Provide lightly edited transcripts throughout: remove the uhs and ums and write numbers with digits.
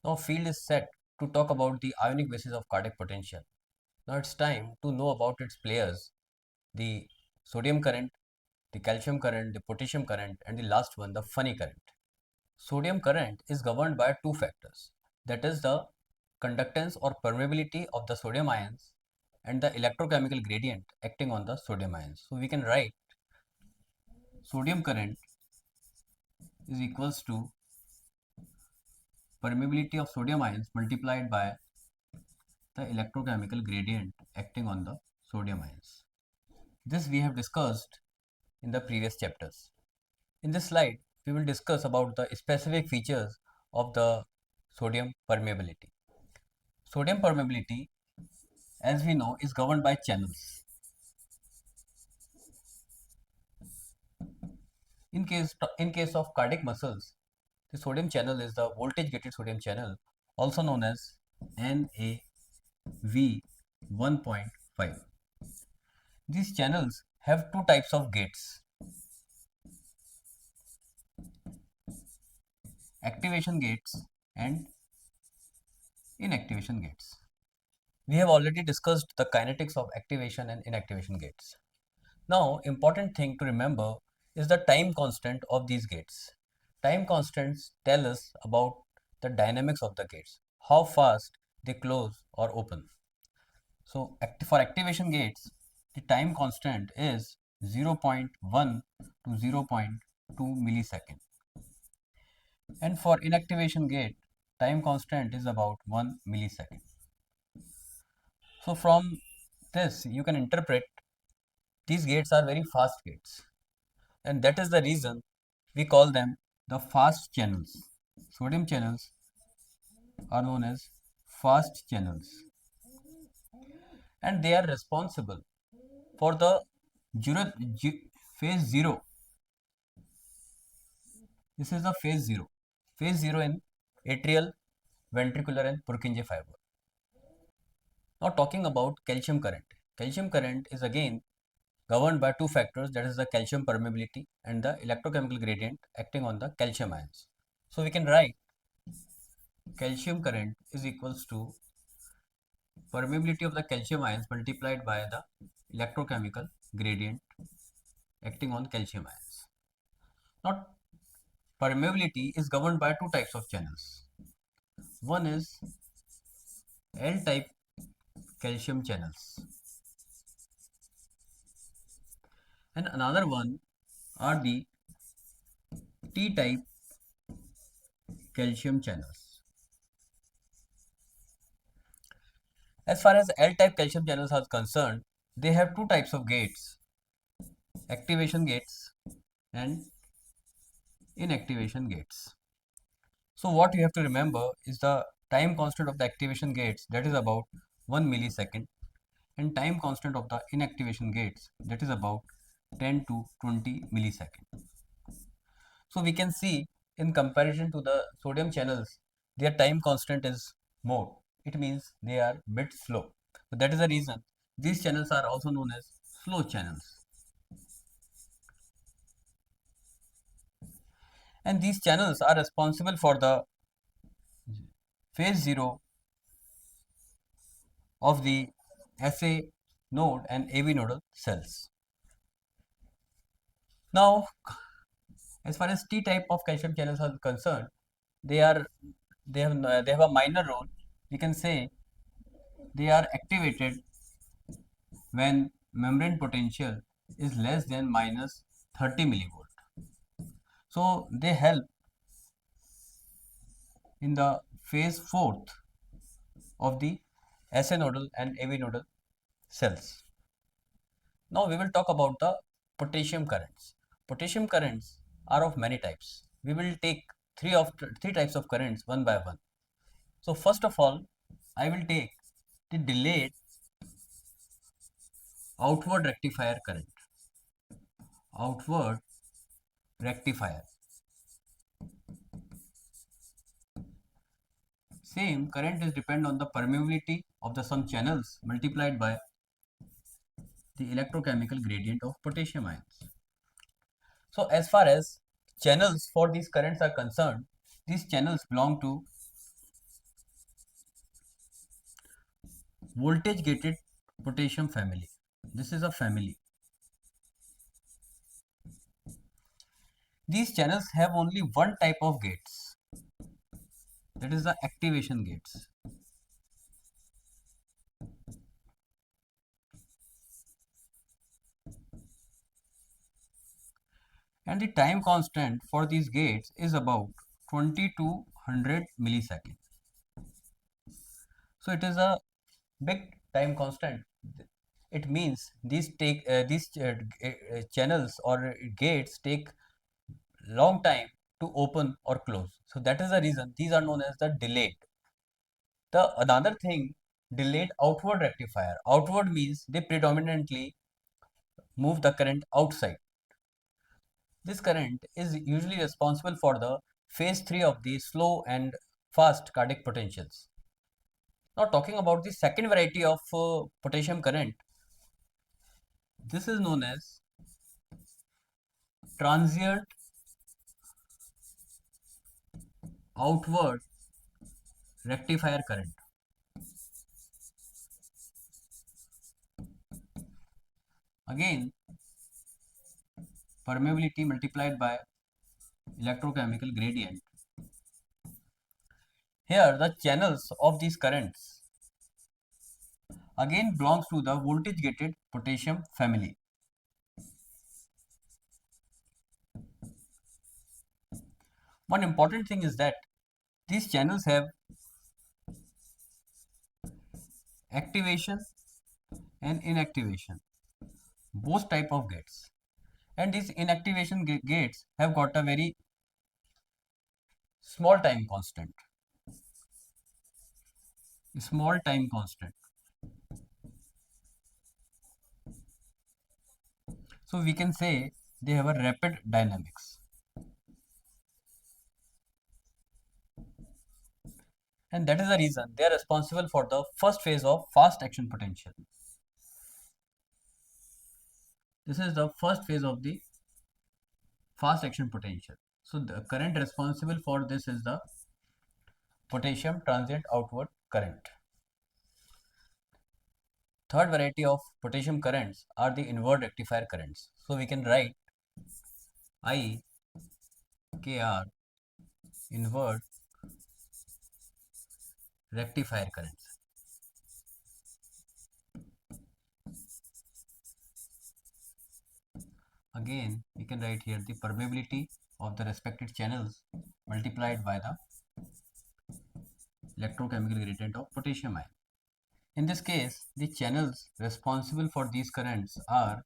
Now field is set to talk about the ionic basis of cardiac potential. Now it's time to know about its players, the sodium current, the calcium current, the potassium current, and the last one, the funny current. Sodium current is governed by two factors, that is the conductance or permeability of the sodium ions and the electrochemical gradient acting on the sodium ions. So we can write sodium current is equals to permeability of sodium ions multiplied by the electrochemical gradient acting on the sodium ions. This we have discussed in the previous chapters. In this slide, we will discuss about the specific features of the sodium permeability. Sodium permeability, as we know, is governed by channels. In case of cardiac muscles, the sodium channel is the voltage gated sodium channel, also known as NAV 1.5. These channels have two types of gates: activation gates and inactivation gates. We have already discussed the kinetics of activation and inactivation gates. Now, important thing to remember is the time constant of these gates. Time constants tell us about the dynamics of the gates, how fast they close or open. So, for activation gates, the time constant is 0.1 to 0.2 millisecond. And for inactivation gate, time constant is about 1 millisecond. So, from this, you can interpret these gates are very fast gates, and that is the reason we call them the fast channels. Sodium channels are known as fast channels, and they are responsible for the zero, phase 0. This is the phase 0 in atrial, ventricular, and Purkinje fiber. Now, talking about calcium current. Calcium current is again governed by two factors, that is the calcium permeability and the electrochemical gradient acting on the calcium ions. So we can write calcium current is equals to permeability of the calcium ions multiplied by the electrochemical gradient acting on calcium ions. Now permeability is governed by two types of channels. One is L-type calcium channels and another one are the T-type calcium channels. As far as L-type calcium channels are concerned, they have two types of gates, activation gates and inactivation gates. So what you have to remember is the time constant of the activation gates, that is about 1 millisecond, and time constant of the inactivation gates, that is about 10 to 20 millisecond. So we can see in comparison to the sodium channels, their time constant is more. It means they are bit slow. So that is the reason these channels are also known as slow channels. And these channels are responsible for the phase 0 of the SA node and AV nodal cells. Now, as far as T type of calcium channels are concerned, they are they have a minor role. We can say they are activated when membrane potential is less than minus 30 millivolt. So they help in the phase 4th of the SA nodal and AV nodal cells. Now we will talk about the potassium currents. Potassium currents are of many types. We will take three types of currents one by one. So first of all, I will take the delayed outward rectifier current. Outward rectifier. Same current is depend on the permeability of the some channels multiplied by the electrochemical gradient of potassium ions. So as far as channels for these currents are concerned, these channels belong to voltage gated potassium family. This is a family. These channels have only one type of gates, that is the activation gates. And the time constant for these gates is about 20 to 100 milliseconds. So it is a big time constant. It means these channels or gates take long time to open or close. So that is the reason these are known as the delayed. The another thing, delayed outward rectifier. Outward means they predominantly move the current outside. This current is usually responsible for the phase 3 of the slow and fast cardiac potentials. Now talking about the second variety of potassium current, this is known as transient outward rectifier current. Again, permeability multiplied by electrochemical gradient. Here the channels of these currents again belongs to the voltage gated potassium family. One important thing is that these channels have activation and inactivation, both type of gates. And these inactivation gates have got a very small time constant. Small time constant. So we can say they have a rapid dynamics. And that is the reason they are responsible for the first phase of fast action potential. This is the first phase of the fast action potential. So the current responsible for this is the potassium transient outward current. Third variety of potassium currents are the inward rectifier currents. So we can write I K R inward rectifier currents. Again, we can write here the permeability of the respective channels multiplied by the electrochemical gradient of potassium ion. In this case, the channels responsible for these currents are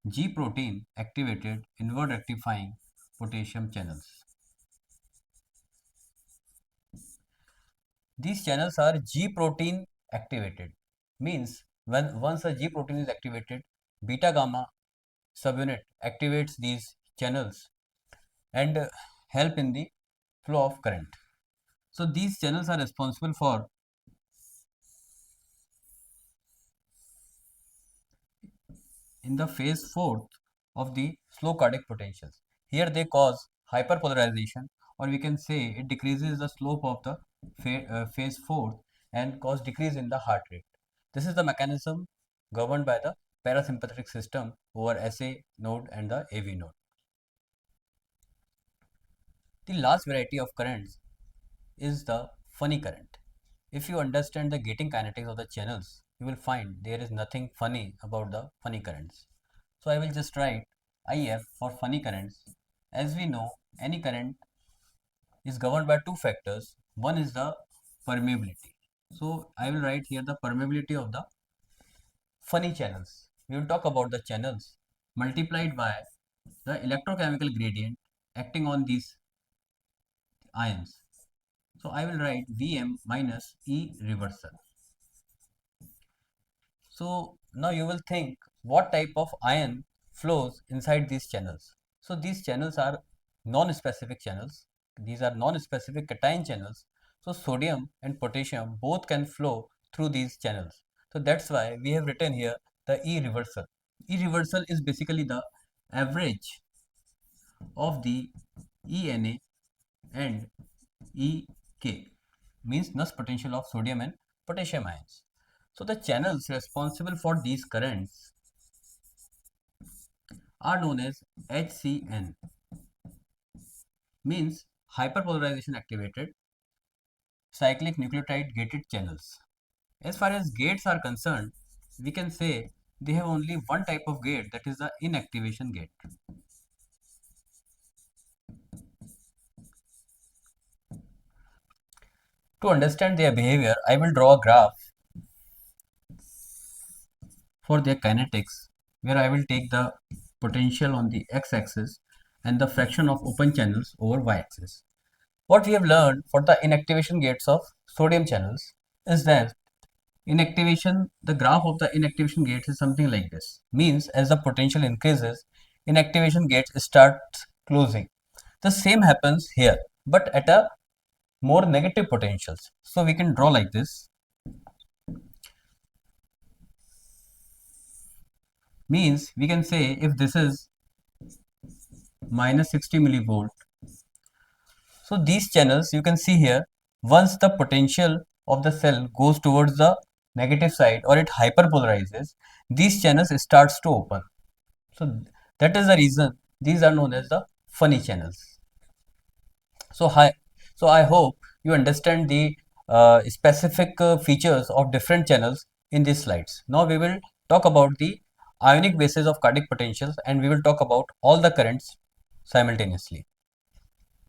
G protein activated inward rectifying potassium channels. These channels are G protein activated, means when once a G protein is activated, beta gamma subunit activates these channels and help in the flow of current. So these channels are responsible for in the phase fourth of the slow cardiac potentials. Here they cause hyperpolarization, or we can say it decreases the slope of the phase fourth and cause decrease in the heart rate. This is the mechanism governed by the parasympathetic system over SA node and the AV node. The last variety of currents is the funny current. If you understand the gating kinetics of the channels, you will find there is nothing funny about the funny currents. So I will just write IF for funny currents. As we know, any current is governed by two factors. One is the permeability. So I will write here the permeability of the funny channels. We will talk about the channels multiplied by the electrochemical gradient acting on these ions. So I will write Vm minus E reversal. So now you will think what type of ion flows inside these channels. So these channels are non-specific channels. These are non-specific cation channels. So sodium and potassium both can flow through these channels. So that's why we have written here the E reversal. E reversal is basically the average of the ENA and EK, means Nernst potential of sodium and potassium ions. So the channels responsible for these currents are known as HCN, means hyperpolarization activated cyclic nucleotide gated channels. As far as gates are concerned, we can say they have only one type of gate, that is the inactivation gate. To understand their behavior, I will draw a graph for their kinetics where I will take the potential on the x-axis and the fraction of open channels over y-axis. What we have learned for the inactivation gates of sodium channels is that the graph of the inactivation gates is something like this. Means as the potential increases, inactivation gates start closing. The same happens here, but at a more negative potentials. So we can draw like this. Means we can say if this is minus 60 millivolt. So these channels you can see here, once the potential of the cell goes towards the negative side or it hyperpolarizes, these channels starts to open. So that is the reason these are known as the funny channels. So I hope you understand the specific features of different channels in these slides. Now we will talk about the ionic basis of cardiac potentials and we will talk about all the currents simultaneously.